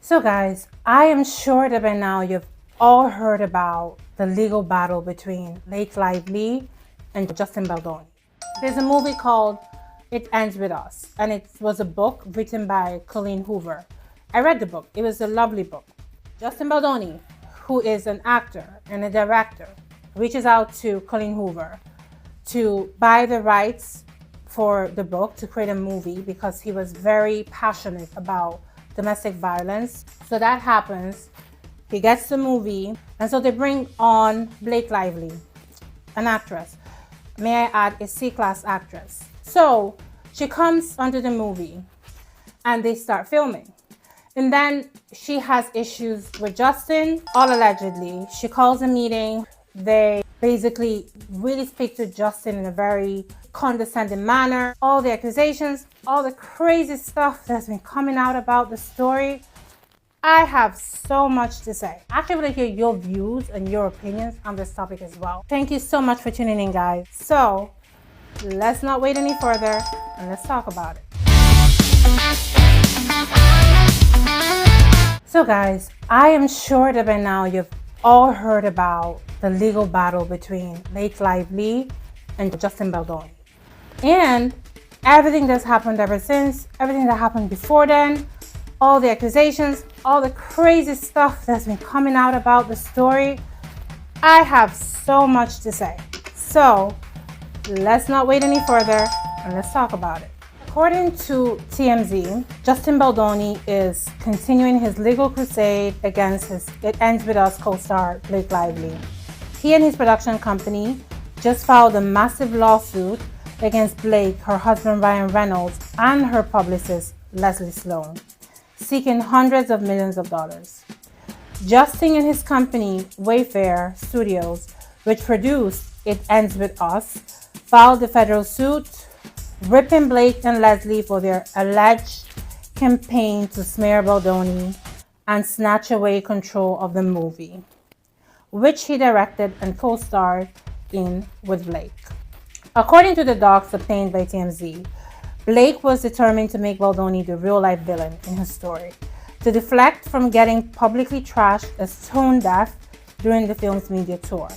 So guys, I am sure that by now you've all heard about the legal battle between Blake Lively and Justin Baldoni. There's a movie called It Ends With Us, and it was a book written by Colleen Hoover. I read the book. It was a lovely book. Justin Baldoni, who is an actor and a director, reaches out to Colleen Hoover to buy the rights for the book to create a movie because he was very passionate about domestic violence. So that happens. He gets the movie, and so they bring on Blake Lively, an actress. May I add, a C-class actress. So she comes onto the movie and they start filming. And then she has issues with Justin, all allegedly. She calls a meeting. They basically really speak to Justin in a very condescending manner. All the accusations, all the crazy stuff that's been coming out about the story. I have so much to say. I actually want to hear your views and your opinions on this topic as well. Thank you so much for tuning in, guys. So let's not wait any further and let's talk about it. So guys, I am sure that by now you've all heard about the legal battle between Blake Lively and Justin Baldoni. And everything that's happened ever since, everything that happened before then, all the accusations, all the crazy stuff that's been coming out about the story. I have so much to say. So let's not wait any further and let's talk about it. According to TMZ, Justin Baldoni is continuing his legal crusade against his It Ends With Us co-star Blake Lively. He and his production company just filed a massive lawsuit against Blake, her husband Ryan Reynolds, and her publicist Leslie Sloan, seeking hundreds of millions of dollars. Justin and his company, Wayfair Studios, which produced It Ends With Us, filed the federal suit, ripping Blake and Leslie for their alleged campaign to smear Baldoni and snatch away control of the movie, which he directed and co-starred in with Blake. According to the docs obtained by TMZ, Blake was determined to make Baldoni the real-life villain in his story, to deflect from getting publicly trashed as tone deaf during the film's media tour.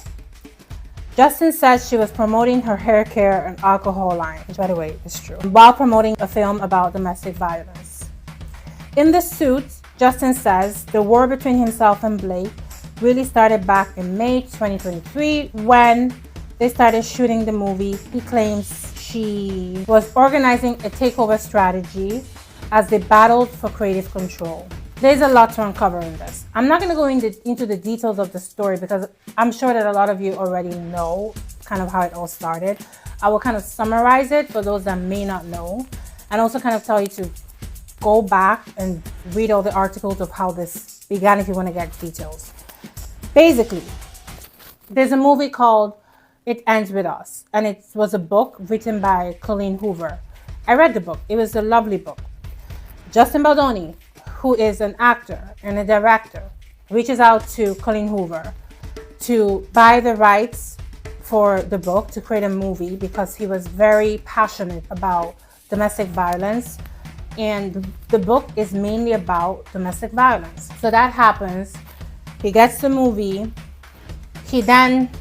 Justin said she was promoting her hair care and alcohol line, which by the way is true, while promoting a film about domestic violence. In the suit, Justin says the war between himself and Blake really started back in May 2023 when they started shooting the movie. He claims she was organizing a takeover strategy as they battled for creative control. There's a lot to uncover in this. I'm not going to go into the details of the story because I'm sure that a lot of you already know kind of how it all started. I will kind of summarize it for those that may not know, and also kind of tell you to go back and read all the articles of how this began if you want to get details. Basically, there's a movie called It Ends With Us, and it was a book written by Colleen Hoover. I read the book. It was a lovely book. Justin Baldoni, who is an actor and a director, reaches out to Colleen Hoover to buy the rights for the book to create a movie because he was very passionate about domestic violence, and the book is mainly about domestic violence. So that happens. He gets the movie. He then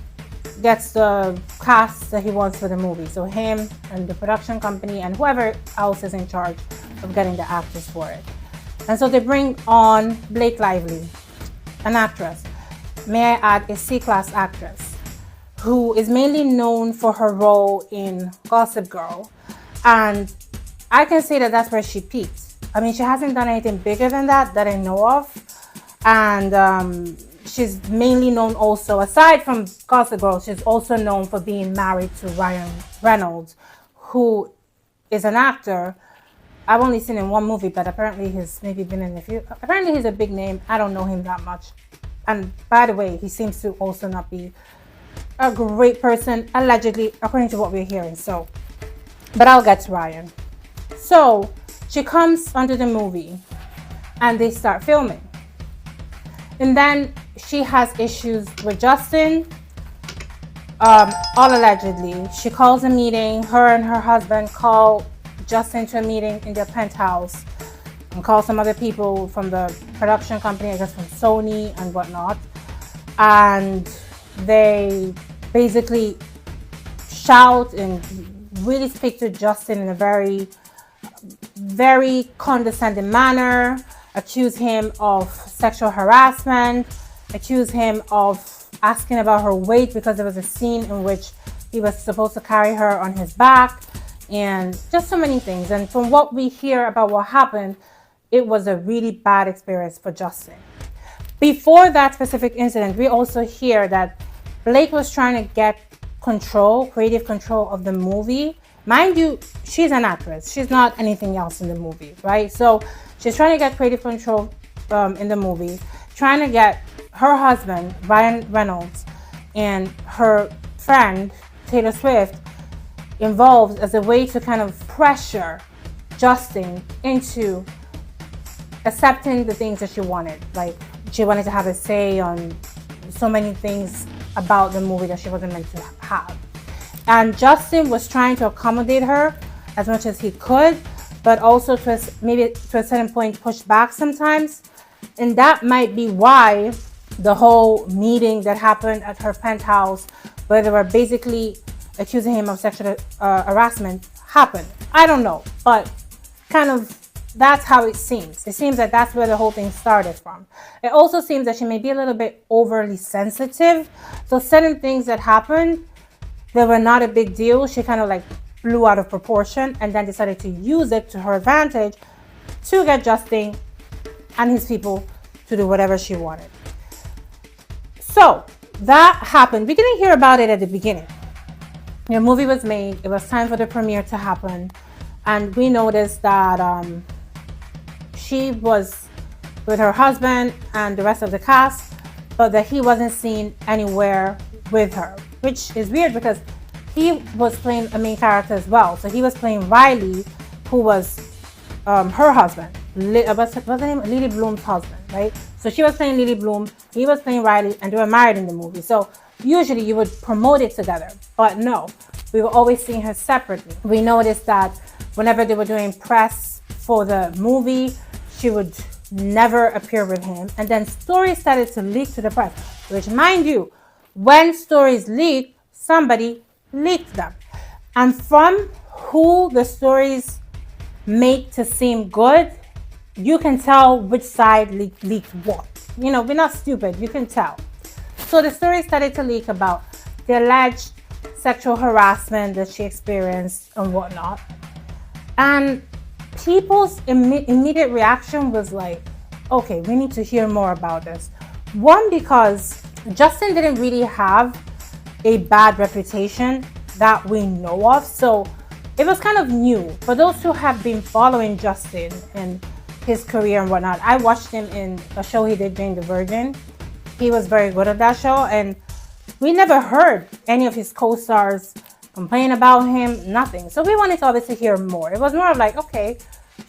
gets the cast that he wants for the movie. So him and the production company and whoever else is in charge of getting the actors for it. And so they bring on Blake Lively, an actress. May I add, a C-class actress who is mainly known for her role in Gossip Girl. And I can say that that's where she peaked. I mean, she hasn't done anything bigger than that I know of. And she's mainly known also, aside from Gossip Girl, she's also known for being married to Ryan Reynolds, who is an actor. I've only seen him one movie, but apparently he's maybe been in a few. Apparently he's a big name. I don't know him that much. And by the way, he seems to also not be a great person, allegedly, according to what we're hearing. So, but I'll get to Ryan. So she comes onto the movie and they start filming. And then she has issues with Justin, all allegedly. She calls a meeting. Her and her husband call Justin to a meeting in their penthouse. and called some other people from the production company, I guess from Sony and whatnot. And they basically shout and really speak to Justin in a very, very condescending manner, accuse him of sexual harassment, accuse him of asking about her weight because there was a scene in which he was supposed to carry her on his back, and just so many things. And from what we hear about what happened, it was a really bad experience for Justin. Before that specific incident, we also hear that Blake was trying to get control, creative control of the movie. Mind you, she's an actress. She's not anything else in the movie, right? So she's trying to get creative control in the movie, trying to get her husband, Ryan Reynolds, and her friend, Taylor Swift, involved as a way to kind of pressure Justin into accepting the things that she wanted. Like, she wanted to have a say on so many things about the movie that she wasn't meant to have. And Justin was trying to accommodate her as much as he could, but also maybe to a certain point push back sometimes. And that might be why the whole meeting that happened at her penthouse, where they were basically accusing him of sexual harassment, happened. I don't know, but kind of that's how it seems. It seems that that's where the whole thing started from. It also seems that she may be a little bit overly sensitive. So certain things that happened that were not a big deal, she kind of like blew out of proportion and then decided to use it to her advantage to get Justin and his people to do whatever she wanted. So that happened. We didn't hear about it at the beginning. The movie was made. It was time for the premiere to happen. And we noticed that she was with her husband and the rest of the cast, but that he wasn't seen anywhere with her, which is weird because he was playing a main character as well. So he was playing Riley, who was her husband. What's the name? Lily Bloom's husband, right? So she was playing Lily Bloom, he was playing Riley, and they were married in the movie. So usually you would promote it together, but no, we were always seeing her separately. We noticed that whenever they were doing press for the movie, she would never appear with him. And then stories started to leak to the press, which, mind you, when stories leak, somebody leaked them. And from who the stories make to seem good, you can tell which side leaked what. You know, we're not stupid, you can tell. So the story started to leak about the alleged sexual harassment that she experienced and whatnot. And people's immediate reaction was like, okay, we need to hear more about this. One, because Justin didn't really have a bad reputation that we know of. So it was kind of new. For those who have been following Justin and his career and whatnot, I watched him in a show he did, Jane the Virgin. He was very good at that show, and we never heard any of his co-stars complain about him, nothing. So we wanted to obviously hear more. It was more of like, okay,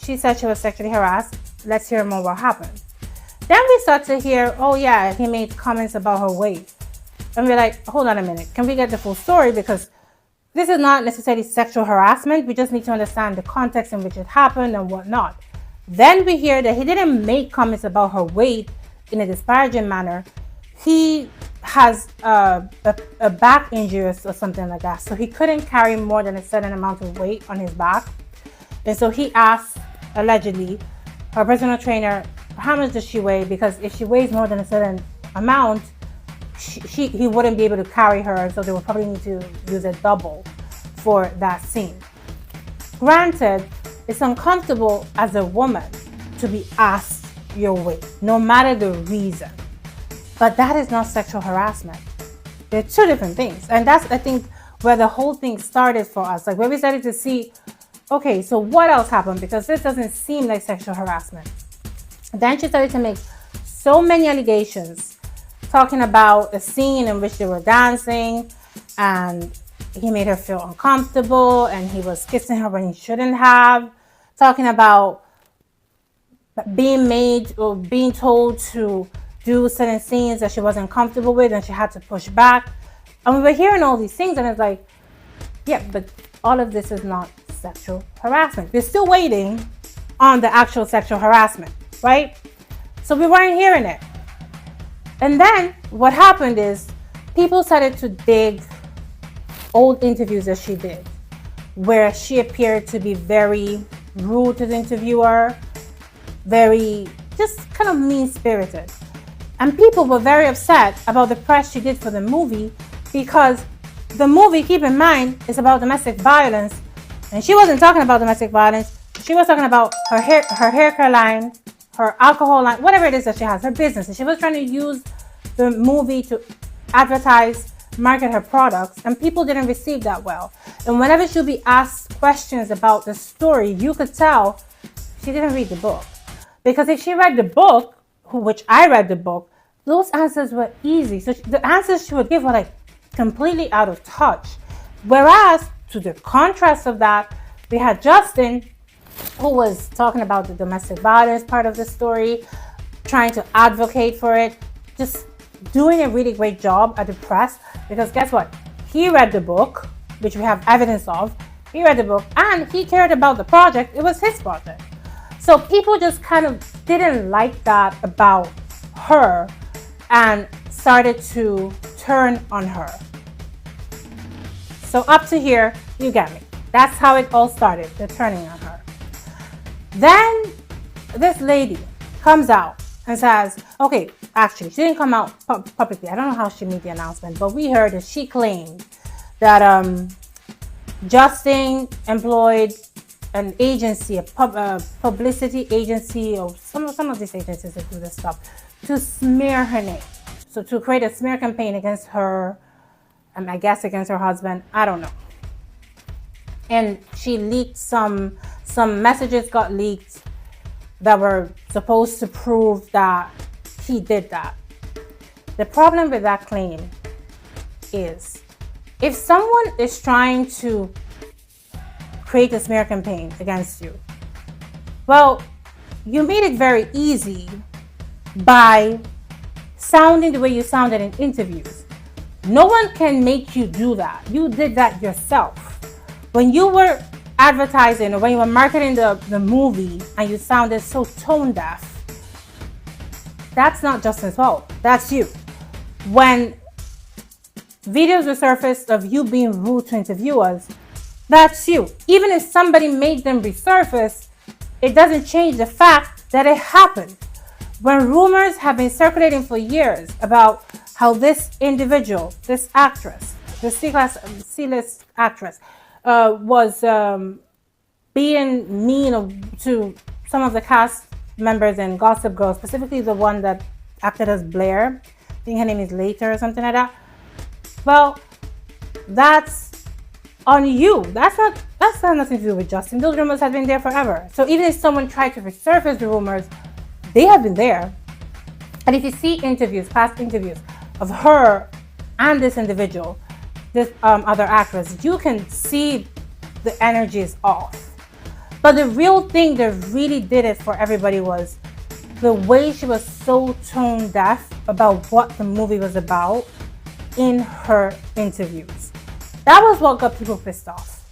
she said she was sexually harassed. Let's hear more what happened. Then we start to hear, oh yeah, he made comments about her weight. And we're like, hold on a minute. Can we get the full story? Because this is not necessarily sexual harassment. We just need to understand the context in which it happened and whatnot. Then we hear that he didn't make comments about her weight in a disparaging manner. He has a back injury or something like that. So he couldn't carry more than a certain amount of weight on his back. And so he asked, allegedly, her personal trainer, how much does she weigh? Because if she weighs more than a certain amount, he wouldn't be able to carry her. So they would probably need to use a double for that scene. Granted, it's uncomfortable as a woman to be asked your weight, no matter the reason. But that is not sexual harassment. They're two different things. And that's, I think, where the whole thing started for us. Like, where we started to see, okay, so what else happened? Because this doesn't seem like sexual harassment. Then she started to make so many allegations, talking about a scene in which they were dancing and he made her feel uncomfortable and he was kissing her when he shouldn't have, talking about being made or being told to do certain scenes that she wasn't comfortable with and she had to push back. And we were hearing all these things and it's like, yeah, but all of this is not sexual harassment. We're still waiting on the actual sexual harassment, right? So we weren't hearing it. And then what happened is people started to dig old interviews that she did, where she appeared to be very rude to the interviewer, very just kind of mean-spirited. And people were very upset about the press she did for the movie, because the movie, keep in mind, is about domestic violence. And she wasn't talking about domestic violence. She was talking about her hair care line, her alcohol line, whatever it is that she has, her business. And she was trying to use the movie to advertise, market her products, and people didn't receive that well. And whenever she'll be asked questions about the story, you could tell she didn't read the book. Because if she read the book, which I read the book, those answers were easy. So the answers she would give were like completely out of touch. Whereas, to the contrast of that, we had Justin, who was talking about the domestic violence part of the story, trying to advocate for it, just doing a really great job at the press. Because guess what? He read the book, which we have evidence of. He read the book and he cared about the project. It was his project. So people just kind of didn't like that about her and started to turn on her. So up to here, you get me. That's how it all started, the turning on her. Then this lady comes out and says, okay, actually, she didn't come out publicly. I don't know how she made the announcement, but we heard that she claimed that Justin employed an agency, a publicity agency, or some of these agencies that do this stuff, to smear her name. So to create a smear campaign against her, and I guess against her husband, I don't know. And she leaked some messages got leaked that were supposed to prove that he did that. The problem with that claim is, if someone is trying to create a smear campaign against you, well, you made it very easy by sounding the way you sounded in interviews. No one can make you do that. You did that yourself. When you were advertising or when you were marketing the movie and you sounded so tone deaf, that's not Justin's fault. That's you. When videos were surfaced of you being rude to interviewers, that's you. Even if somebody made them resurface, it doesn't change the fact that it happened. When rumors have been circulating for years about how this individual, this actress, the C-list actress, was being mean to some of the cast members in Gossip Girl, specifically the one that acted as Blair. I think her name is Later or something like that. Well, that's on you. That's not nothing to do with Justin. Those rumors have been there forever. So even if someone tried to resurface the rumors, they have been there. And if you see interviews, past interviews of her and this individual, this other actress, you can see the energy is off. But the real thing that really did it for everybody was the way she was so tone deaf about what the movie was about in her interviews. That was what got people pissed off.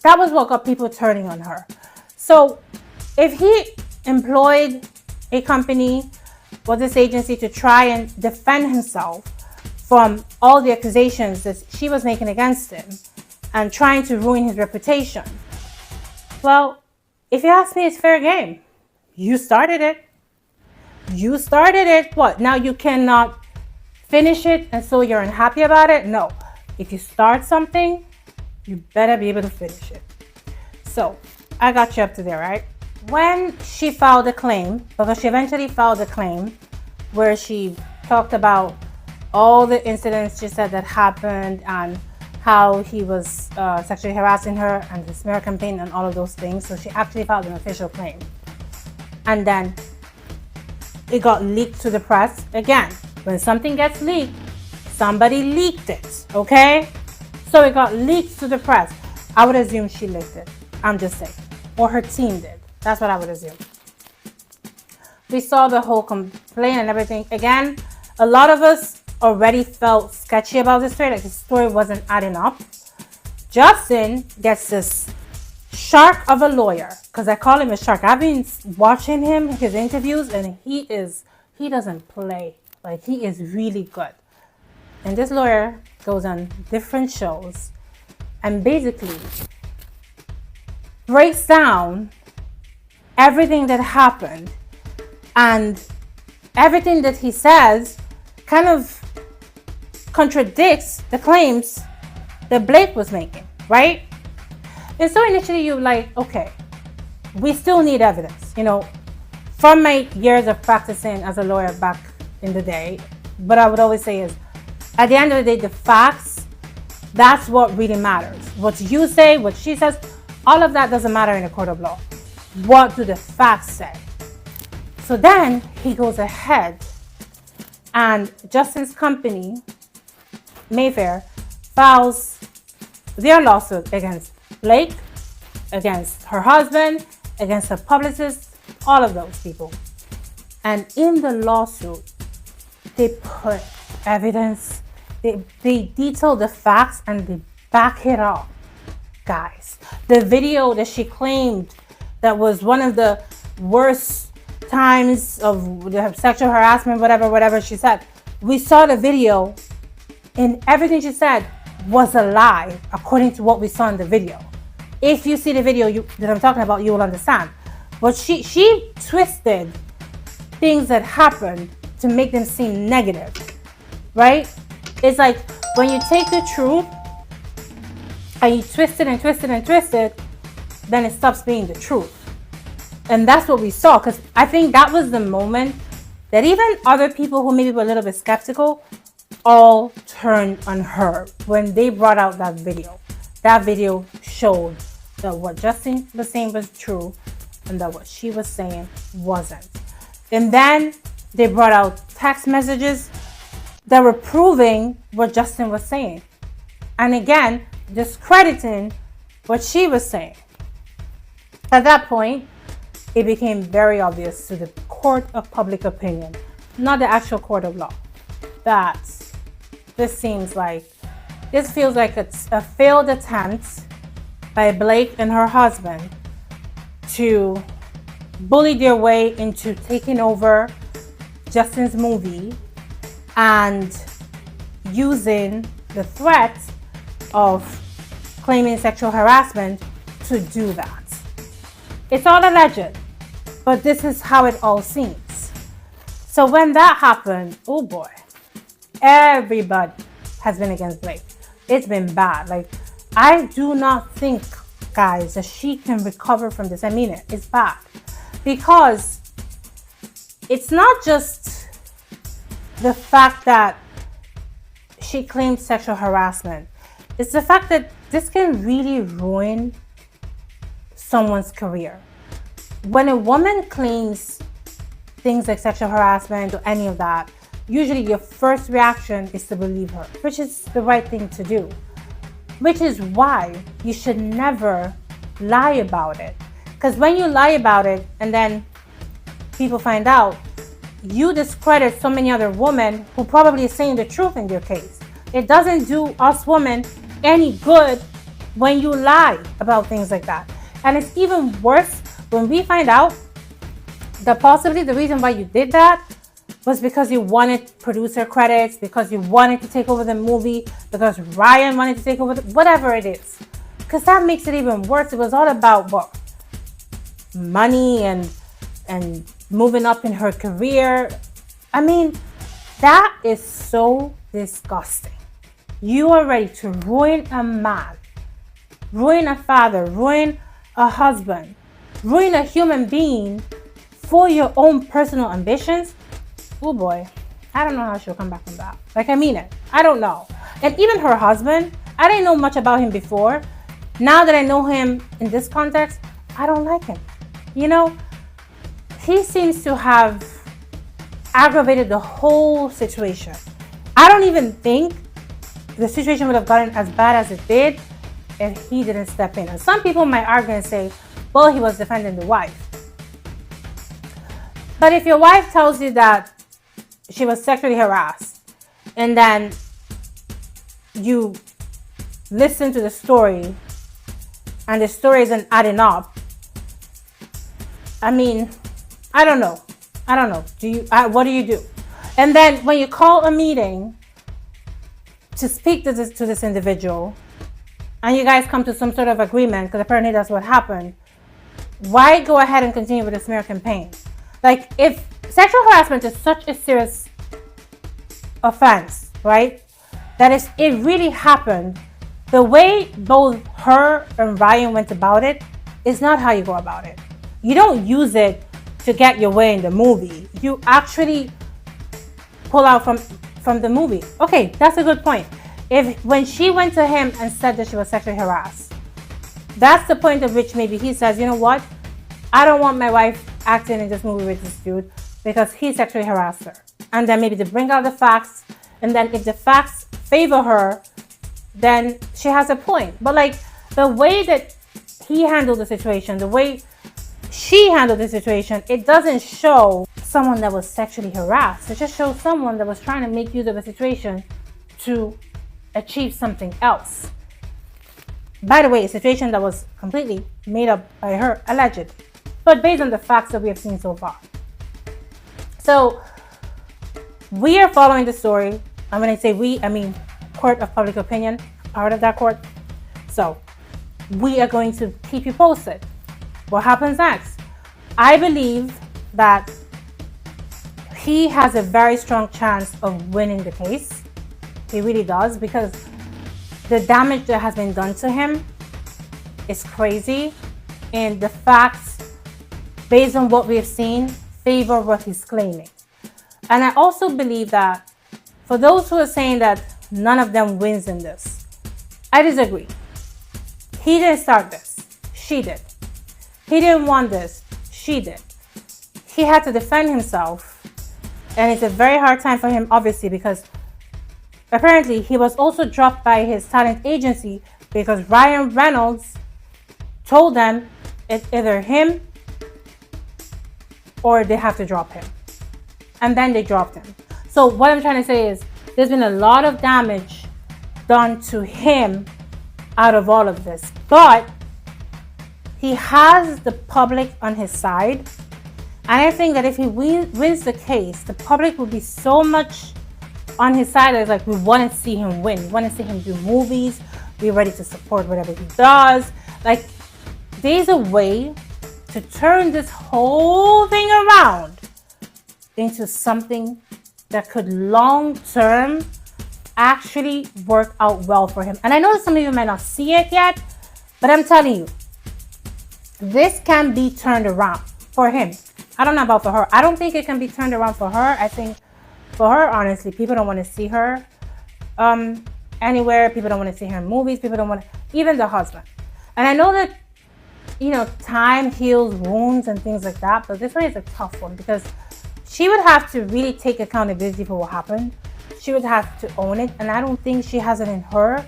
That was what got people turning on her. So if he employed a company or this agency to try and defend himself from all the accusations that she was making against him and trying to ruin his reputation, well, if you ask me, it's fair game. You started it. You started it. What? Now you cannot finish it and so you're unhappy about it? No. If you start something, you better be able to finish it. So I got you up to there, right? When she filed a claim, because she eventually filed a claim where she talked about all the incidents she said that happened and how he was sexually harassing her and the smear campaign and all of those things. So she actually filed an official claim. And then it got leaked to the press. Again, when something gets leaked, somebody leaked it, okay? So it got leaked to the press. I would assume she leaked it. I'm just saying. Or her team did. That's what I would assume. We saw the whole complaint and everything. Again, a lot of us already felt sketchy about this story. Like the story wasn't adding up. Justin gets this shark of a lawyer, because I call him a shark. I've been watching him, his interviews, and he doesn't play. Like, he is really good. And this lawyer goes on different shows and basically breaks down everything that happened, and everything that he says kind of contradicts the claims that Blake was making, right? And so initially you're like, okay, we still need evidence. You know, from my years of practicing as a lawyer back in the day, what I would always say is, at the end of the day, the facts, that's what really matters. What you say, what she says, all of that doesn't matter in a court of law. What do the facts say? So then he goes ahead, and Justin's company, Mayfair, files their lawsuit against Blake, against her husband, against her publicist, all of those people. And in the lawsuit, they put evidence, they detail the facts, and they back it up, guys. The video that she claimed that was one of the worst times of the sexual harassment, whatever she said. We saw the video, and everything she said was a lie, according to what we saw in the video. If you see the video that I'm talking about, you will understand. But she twisted things that happened to make them seem negative, right? It's like when you take the truth and you twist it and twist it and twist it, then it stops being the truth. And that's what we saw, because I think that was the moment that even other people who maybe were a little bit skeptical all turned on her when they brought out that video. That video showed that what Justin was saying was true and that what she was saying wasn't. And then they brought out text messages that were proving what Justin was saying. And again, discrediting what she was saying. At that point, it became very obvious to the court of public opinion, not the actual court of law, that this feels like it's a failed attempt by Blake and her husband to bully their way into taking over Justin's movie and using the threat of claiming sexual harassment to do that. It's all alleged, but this is how it all seems. So when that happened, oh boy, everybody has been against Blake. It's been bad. Like, I do not think, guys, that she can recover from this. I mean it. It's bad. Because it's not just the fact that she claimed sexual harassment. It's the fact that this can really ruin someone's career. When a woman claims things like sexual harassment or any of that, usually your first reaction is to believe her, which is the right thing to do. Which is why you should never lie about it. Because when you lie about it and then people find out, you discredit so many other women who probably are saying the truth in your case. It doesn't do us women any good when you lie about things like that. And it's even worse when we find out that possibly the reason why you did that was because you wanted producer credits, because you wanted to take over the movie, because Ryan wanted to take over, whatever it is. Because that makes it even worse. It was all about what? Money and moving up in her career. I mean, that is so disgusting. You are ready to ruin a man, ruin a father, ruin a husband, ruin a human being for your own personal ambitions. Oh boy, I don't know how she'll come back from that. Like, I mean it. I don't know. And even her husband, I didn't know much about him before. Now that I know him in this context, I don't like him. You know, he seems to have aggravated the whole situation. I don't even think the situation would have gotten as bad as it did if he didn't step in. And some people might argue and say, well, he was defending the wife. But if your wife tells you that she was sexually harassed, and then you listen to the story and the story isn't adding up, I mean, I don't know. What do you do? And then when you call a meeting to speak to this individual, and you guys come to some sort of agreement, because apparently that's what happened, why go ahead and continue with the smear campaign? Like, if sexual harassment is such a serious offense, right, that it really happened, the way both her and Ryan went about it is not how you go about it. You don't use it to get your way in the movie. You actually pull out from the movie. Okay, that's a good point. When she went to him and said that she was sexually harassed, that's the point at which maybe he says, you know what, I don't want my wife acting in this movie with this dude because he sexually harassed her. And then maybe to bring out the facts, and then if the facts favor her, then she has a point. But like, the way that he handled the situation, the way she handled the situation, it doesn't show someone that was sexually harassed. It just shows someone that was trying to make use of a situation to achieve something else. By the way, a situation that was completely made up by her, allegedly, but based on the facts that we have seen so far. So we are following the story. And when I say we, I mean court of public opinion, part of that court. So we are going to keep you posted. What happens next? I believe that he has a very strong chance of winning the case. He really does, because the damage that has been done to him is crazy, and the facts, based on what we have seen, favor what he's claiming. And I also believe that for those who are saying that none of them wins in this, I disagree. He didn't start this. She did. He didn't want this. She did. He had to defend himself. And it's a very hard time for him, obviously, because apparently he was also dropped by his talent agency because Ryan Reynolds told them it's either him or they have to drop him. And then they dropped him. So what I'm trying to say is there's been a lot of damage done to him out of all of this. But he has the public on his side. And I think that if he wins the case, the public will be so much on his side that it's like, we want to see him win. We want to see him do movies. We're ready to support whatever he does. Like, there's a way to turn this whole thing around into something that could long-term actually work out well for him. And I know that some of you might not see it yet, but I'm telling you, this can be turned around for him. I don't know about for her. I don't think it can be turned around for her. I think for her, honestly, people don't want to see her anywhere. People don't want to see her in movies. People don't want to, even the husband. And I know that, you know, time heals wounds and things like that, but this one is a tough one because she would have to really take accountability for what happened. She would have to own it, and I don't think she has it in her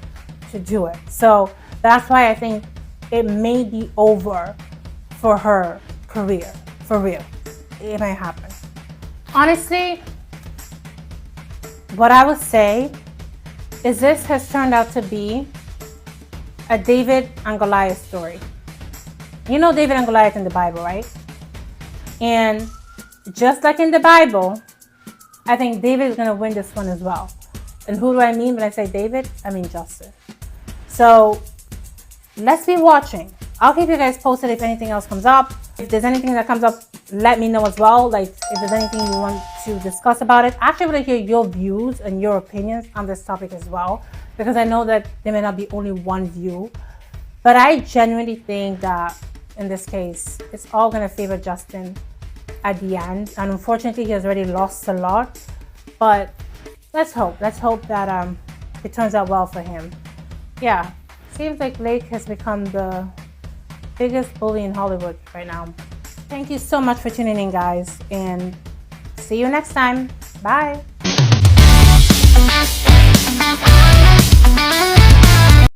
to do it. So that's why I think it may be over for her career, for real. It may happen. Honestly, what I would say is this has turned out to be a David and Goliath story. You know David and Goliath in the Bible, right? And just like in the Bible, I think David is going to win this one as well. And who do I mean when I say David? I mean Justin. So let's be watching. I'll keep you guys posted if anything else comes up. If there's anything that comes up, let me know as well. Like, if there's anything you want to discuss about it. I actually want to hear your views and your opinions on this topic as well, because I know that there may not be only one view. But I genuinely think that in this case, it's all going to favor Justin at the end. And unfortunately, he has already lost a lot. But let's hope. Let's hope that it turns out well for him. Yeah, seems like Blake has become the biggest bully in Hollywood right now. Thank you so much for tuning in, guys, and see you next time. Bye.